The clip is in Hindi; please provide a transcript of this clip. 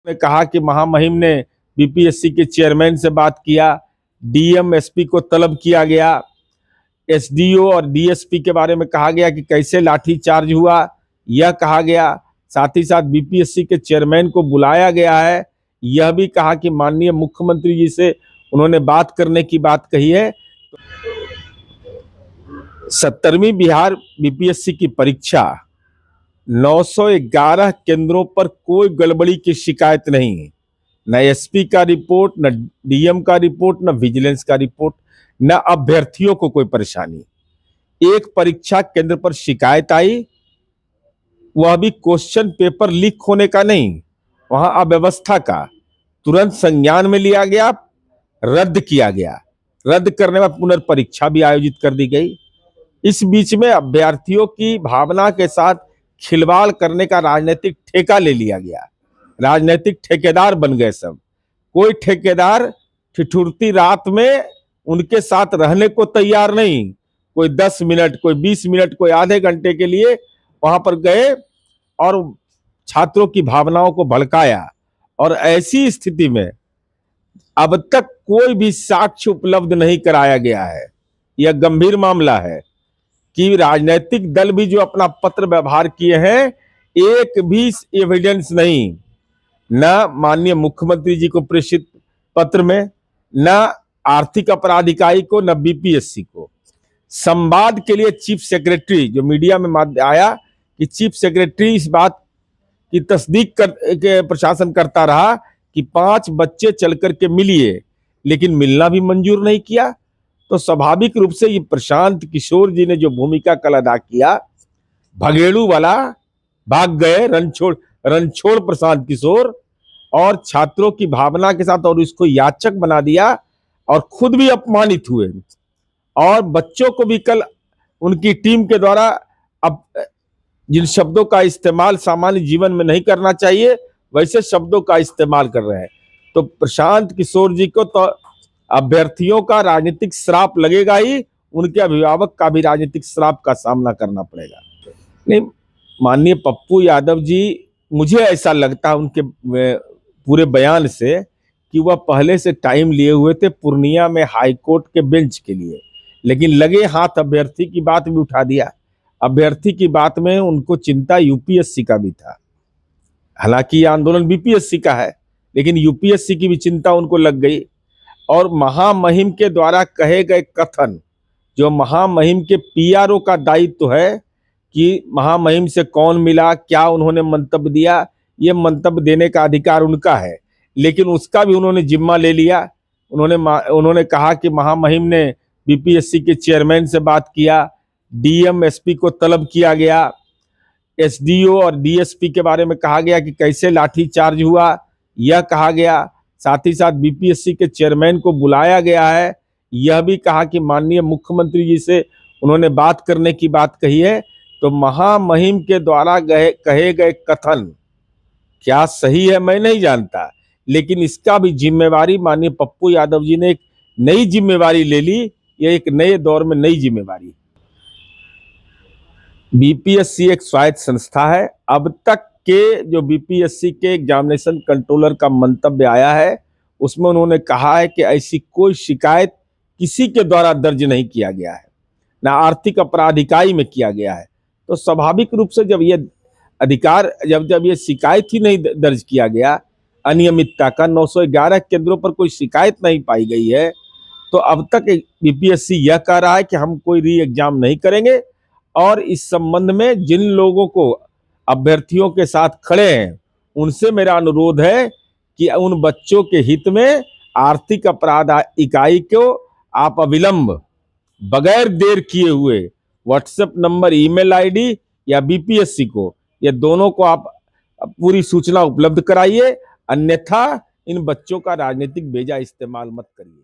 ने कहा कि महामहिम ने बीपीएससी के चेयरमैन से बात किया, डीएम एसपी को तलब किया गया, एसडीओ और डीएसपी के बारे में कहा गया कि कैसे लाठीचार्ज हुआ, यह कहा गया। साथ ही साथ बीपीएससी के चेयरमैन को बुलाया गया है, यह भी कहा कि माननीय मुख्यमंत्री जी से उन्होंने बात करने की बात कही है। 17वीं बिहार बीपीएससी की परीक्षा 911 केंद्रों पर कोई गड़बड़ी की शिकायत नहीं, न एसपी का रिपोर्ट, न डीएम का रिपोर्ट, न विजिलेंस का रिपोर्ट, न अभ्यर्थियों को कोई परेशानी। एक परीक्षा केंद्र पर शिकायत आई, वह भी क्वेश्चन पेपर लीक होने का नहीं, वहां अव्यवस्था का। तुरंत संज्ञान में लिया गया, रद्द किया गया। रद्द करने में पुनर्परीक्षा भी आयोजित कर दी गई। इस बीच में अभ्यर्थियों की भावना के साथ खिलवाड़ करने का राजनीतिक ठेका ले लिया गया। राजनीतिक ठेकेदार बन गए सब। कोई ठेकेदार ठिठुरती रात में उनके साथ रहने को तैयार नहीं। कोई 10 मिनट, कोई 20 मिनट, कोई आधे घंटे के लिए वहां पर गए और छात्रों की भावनाओं को भड़काया। और ऐसी स्थिति में अब तक कोई भी साक्ष्य उपलब्ध नहीं कराया गया है। यह गंभीर मामला है कि राजनीतिक दल भी जो अपना पत्र व्यवहार किए हैं, एक भी एविडेंस नहीं, न माननीय मुख्यमंत्री जी को प्रेषित पत्र में, न आर्थिक अपराध इकाई को, न बीपीएससी को। संवाद के लिए चीफ सेक्रेटरी, जो मीडिया में आया कि चीफ सेक्रेटरी इस बात की तस्दीक के प्रशासन करता रहा कि 5 बच्चे चल करके मिलिए, लेकिन मिलना भी मंजूर नहीं किया। तो स्वाभाविक रूप से ये प्रशांत किशोर जी ने जो भूमिका कल अदा किया, भगेड़ू वाला, भाग गए रणछोड़ प्रशांत किशोर, और छात्रों की भावना के साथ और इसको याचक बना दिया, और खुद भी अपमानित हुए। और बच्चों को भी कल उनकी टीम के द्वारा अब जिन शब्दों का इस्तेमाल सामान्य जीवन में नहीं करना चाहिए, वैसे शब्दों का इस्तेमाल कर रहे हैं। तो प्रशांत किशोर जी को तो अभ्यर्थियों का राजनीतिक श्राप लगेगा ही, उनके अभिभावक का भी राजनीतिक श्राप का सामना करना पड़ेगा। नहीं, माननीय पप्पू यादव जी, मुझे ऐसा लगता है उनके पूरे बयान से कि वह पहले से टाइम लिए हुए थे पूर्णिया में हाईकोर्ट के बेंच के लिए, लेकिन लगे हाथ अभ्यर्थी की बात भी उठा दिया। अभ्यर्थी की बात में उनको चिंता यूपीएससी का भी था। हालांकि ये आंदोलन बीपीएससी का है, लेकिन यूपीएससी की भी चिंता उनको लग गई। और महामहिम के द्वारा कहे गए कथन, जो महामहिम के पीआरओ का दायित्व है कि महामहिम से कौन मिला, क्या उन्होंने मंतव्य दिया, ये मंतव्य देने का अधिकार उनका है, लेकिन उसका भी उन्होंने जिम्मा ले लिया। उन्होंने कहा कि महामहिम ने बीपीएससी के चेयरमैन से बात किया, डीएम एसपी को तलब किया गया, एसडीओ और डीएसपी के बारे में कहा गया कि कैसे लाठीचार्ज हुआ, यह कहा गया। साथ ही साथ बीपीएससी के चेयरमैन को बुलाया गया है, यह भी कहा कि माननीय मुख्यमंत्री जी से उन्होंने बात करने की बात कही है। तो महामहिम के द्वारा कहे गए कथन क्या सही है मैं नहीं जानता, लेकिन इसका भी जिम्मेवारी माननीय पप्पू यादव जी ने एक नई जिम्मेवारी ले ली। यह एक नए दौर में नई जिम्मेवारी। बीपीएससी एक स्वायत्त संस्था है। अब तक के जो बीपीएससी के एग्जामिनेशन कंट्रोलर का मंतव्य आया है, उसमें उन्होंने कहा है कि ऐसी कोई शिकायत किसी के द्वारा दर्ज नहीं किया गया है, ना आर्थिक अपराध इकाई में किया गया है। तो स्वाभाविक रूप से जब ये शिकायत ही नहीं दर्ज किया गया अनियमितता का, 911 केंद्रों पर कोई शिकायत नहीं पाई गई है, तो अब तक बीपीएससी यह कह रहा है कि हम कोई री एग्जाम नहीं करेंगे। और इस संबंध में जिन लोगों को अभ्यर्थियों के साथ खड़े हैं, उनसे मेरा अनुरोध है कि उन बच्चों के हित में आर्थिक अपराध इकाई को आप अविलंब, बगैर देर किए हुए व्हाट्सएप नंबर, ईमेल आईडी या बीपीएससी को, ये दोनों को आप पूरी सूचना उपलब्ध कराइए, अन्यथा इन बच्चों का राजनीतिक बेजा इस्तेमाल मत करिए।